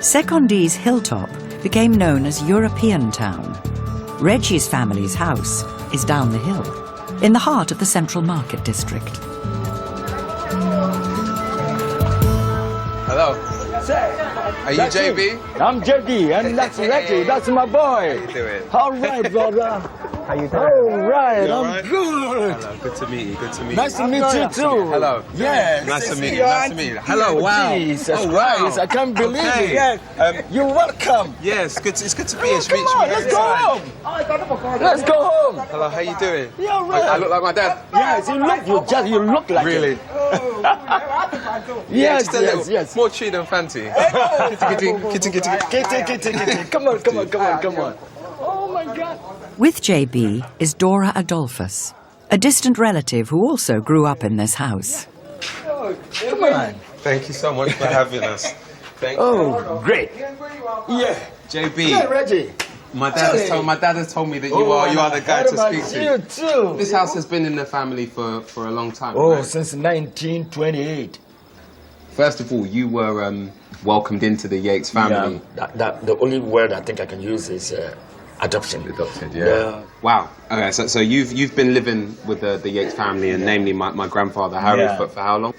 Secondee's hilltop became known as European Town. Reggie's family's house is down the hill, in the heart of the Central Market District. Hello. Are you JB? I'm JB, and that's Reggie. That's my boy. How you doing? All right, brother. How you doing? All right, all I'm right? good. Hello, good to meet you. Good to meet you. Nice to meet you too. Hello. Yes. Nice to meet you. Nice to meet you. Hello. Wow. Jesus oh wow. Christ, I can't believe Okay. it. Yes. You're welcome. Yes, it's good to be here. Come on, let's go home. Let's go home. Hello. How you doing? Yeah, right. I look like my dad. Yes, you look like Really? it. Yes, just a little yes. more tree than fancy. Kitty. Come on. Oh my God. With JB is Dora Adolphus, a distant relative who also grew up in this house. Come on. Thank you so much for having us. Thank you. Oh, great. Yeah. JB. Yeah, Reggie. My dad has told me that you are the guy to speak to. You too. This house has been in the family for a long time. Oh, right? since 1928. First of all, you were welcomed into the Yates family. Yeah, the only word I think I can use is adoption. Adopted, yeah. Wow. Okay, so you've been living with the Yates family, and namely my grandfather Harry for how long?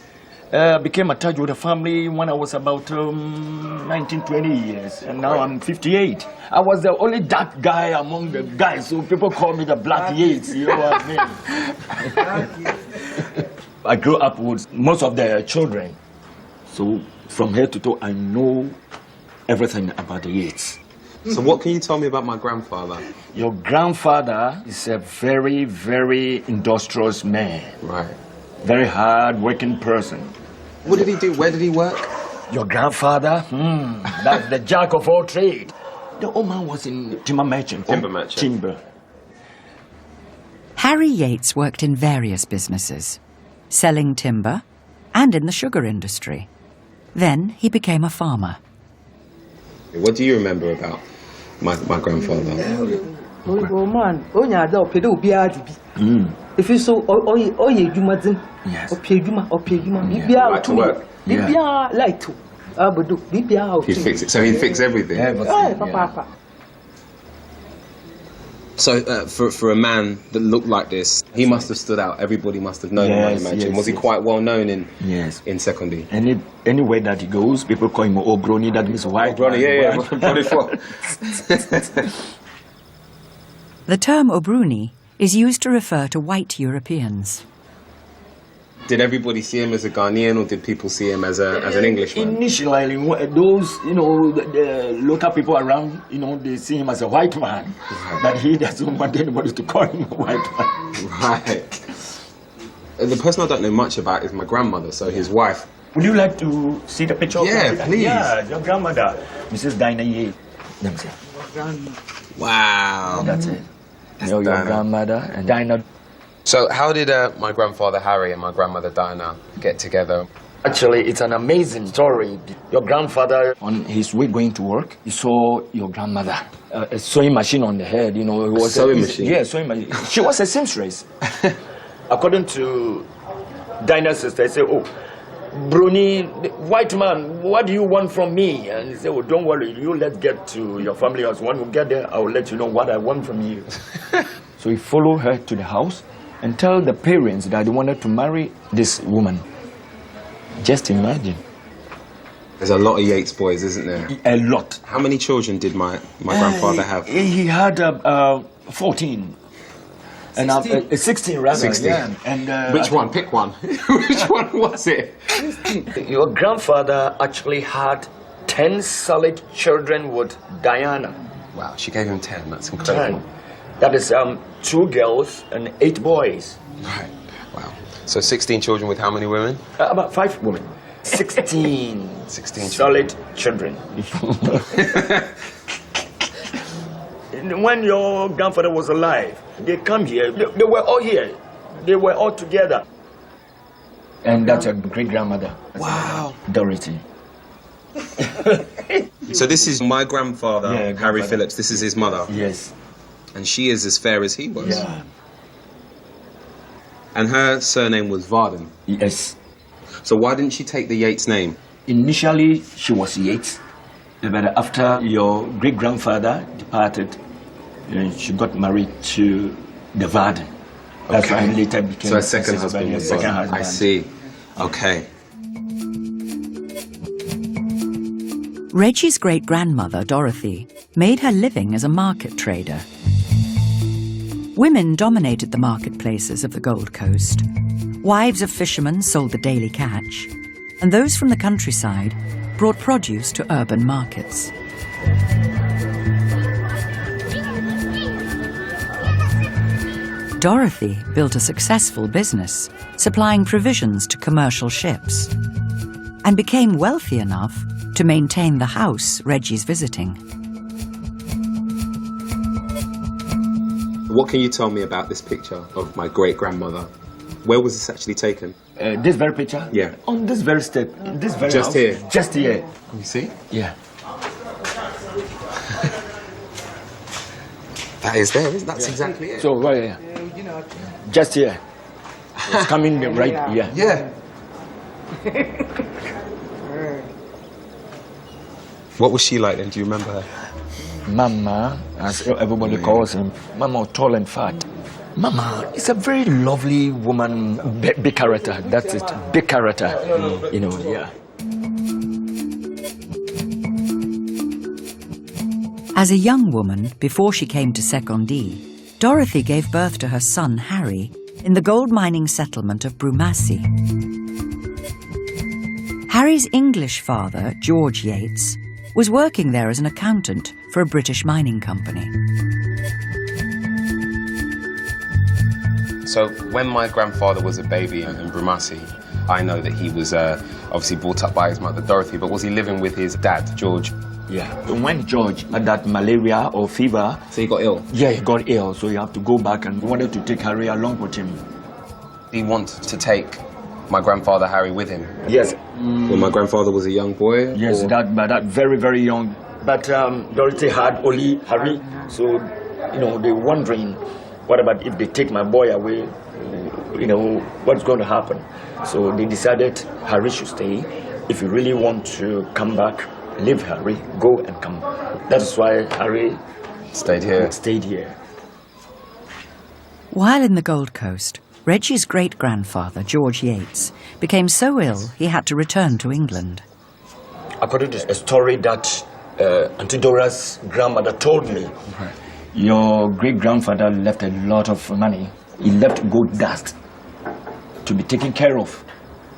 Became attached with the family when I was about 19, 20 years, and now I'm 58. I was the only dark guy among the guys, so people call me the Black Yates, you know what I mean? I grew up with most of the children, so from head to toe I know everything about the Yates. So what can you tell me about my grandfather? Your grandfather is a very, very industrious man. Right. Very hard-working person. What did he do? Where did he work? Your grandfather? That's the jack of all trades. The old man was in timber merchant. Timber merchant. Timber. Harry Yates worked in various businesses, selling timber and in the sugar industry. Then he became a farmer. What do you remember about my grandfather? If you so, you madam. Yes. Like to work. Like to. He'd fix it. So he'd fix everything. Papa. So for a man that looked like this, he must have stood out. Everybody must have known him, I imagine. Was he quite well known in Secondee? Anywhere that he goes, people call him Obroni, that means white. Obroni, yeah. The term Obruni is used to refer to white Europeans. Did everybody see him as a Ghanaian, or did people see him as an Englishman? Initially, those, the local people around, they see him as a white man. Right. But he doesn't want anybody to call him a white man. Right. The person I don't know much about is my grandmother, so his wife. Would you like to see the picture? Yeah, please. Yeah, your grandmother, Mrs. Dinah Yates. Let me see. Wow. That's it. Your grandmother and Dinah. So how did my grandfather Harry and my grandmother Dinah get together? Actually, it's an amazing story. Your grandfather, on his way going to work, he saw your grandmother, a sewing machine on the head. It was a sewing machine? Yeah, sewing machine. She was a seamstress. According to Dinah's sister, he said, "Oh, Bruni, white man, what do you want from me?" And he said, "Oh, don't worry, let's get to your family house. When we get there, I will let you know what I want from you." So he followed her to the house and tell the parents that they wanted to marry this woman. Just imagine. There's a lot of Yates boys, isn't there? A lot. How many children did my grandfather have? He had 14. 16? And 16 rather. 16. Yeah. And which one? Pick one. Which one was it? Your grandfather actually had 10 solid children with Diana. Wow, she gave him 10. That's incredible. 10. That is 2 girls and 8 boys. Right. Wow. So 16 children with how many women? About 5 women. 16. 16 solid children. When your grandfather was alive, they come here. They were all here. They were all together. And that's a great-grandmother. Wow. Dorothy. So this is my grandfather, Harry Phillips. This is his mother. Yes. And she is as fair as he was. Yeah. And her surname was Varden. Yes. So why didn't she take the Yates name? Initially, she was Yates. But after your great-grandfather departed, she got married to the Varden. That's why later became so a second husband. I see. Okay. Reggie's great-grandmother, Dorothy, made her living as a market trader. Women dominated the marketplaces of the Gold Coast. Wives of fishermen sold the daily catch, and those from the countryside brought produce to urban markets. Dorothy built a successful business, supplying provisions to commercial ships, and became wealthy enough to maintain the house Reggie's visiting. What can you tell me about this picture of my great-grandmother? Where was this actually taken? This very picture? Yeah. On this very step, this very Just house. here? Just here. You see? Yeah. That is there, isn't That's exactly it. So, right here. Just here. It's coming right here. Yeah. What was she like then? Do you remember her? Mama, as everybody calls him, Mama tall and fat. Mama is a very lovely woman, big character, that's it, big character, you know, yeah. As a young woman, before she came to Sekondi, Dorothy gave birth to her son, Harry, in the gold mining settlement of Brumassi. Harry's English father, George Yates, was working there as an accountant for a British mining company. So when my grandfather was a baby in Brumassi, I know that he was obviously brought up by his mother Dorothy, but was he living with his dad, George? Yeah. When George had that malaria or fever... So he got ill? Yeah, he got ill, so he had to go back and wanted to take Harry along with him. He wanted to take my grandfather Harry with him? Yes. When my grandfather was a young boy? Yes, but that very, very young. But Dorothy had only Harry, so, you know, they were wondering, what about if they take my boy away, you know, what's going to happen? So they decided Harry should stay. If you really want to come back, leave Harry, go and come. That's why Harry stayed here. While in the Gold Coast, Reggie's great-grandfather, George Yates, became so ill he had to return to England. According to a story that Auntie Dora's grandmother told me, your great-grandfather left a lot of money. He left gold dust to be taken care of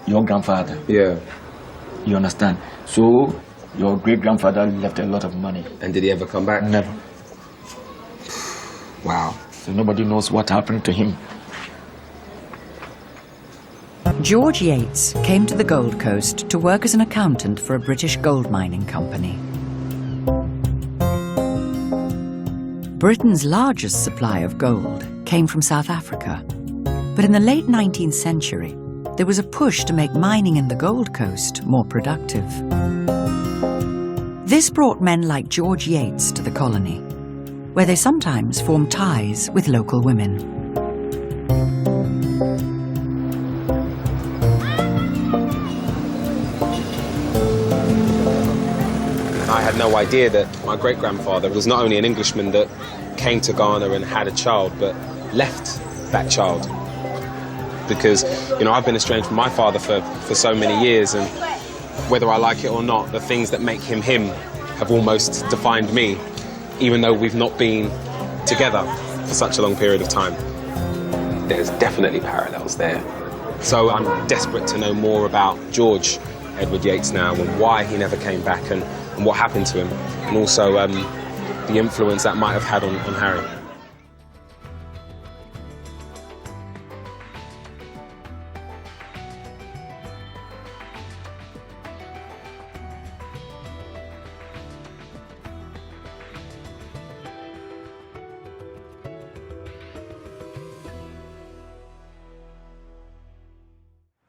your grandfather. Yeah. You understand? So your great-grandfather left a lot of money. And did he ever come back? Never. Wow. So nobody knows what happened to him. George Yates came to the Gold Coast to work as an accountant for a British gold mining company. Britain's largest supply of gold came from South Africa. But in the late 19th century, there was a push to make mining in the Gold Coast more productive. This brought men like George Yates to the colony, where they sometimes formed ties with local women. I had no idea that my great-grandfather was not only an Englishman that came to Ghana and had a child, but left that child. Because, you know, I've been estranged from my father for so many years, and whether I like it or not, the things that make him him have almost defined me, even though we've not been together for such a long period of time. There's definitely parallels there. So I'm desperate to know more about George Edward Yates now, and why he never came back, and what happened to him, and also the influence that might have had on Harry.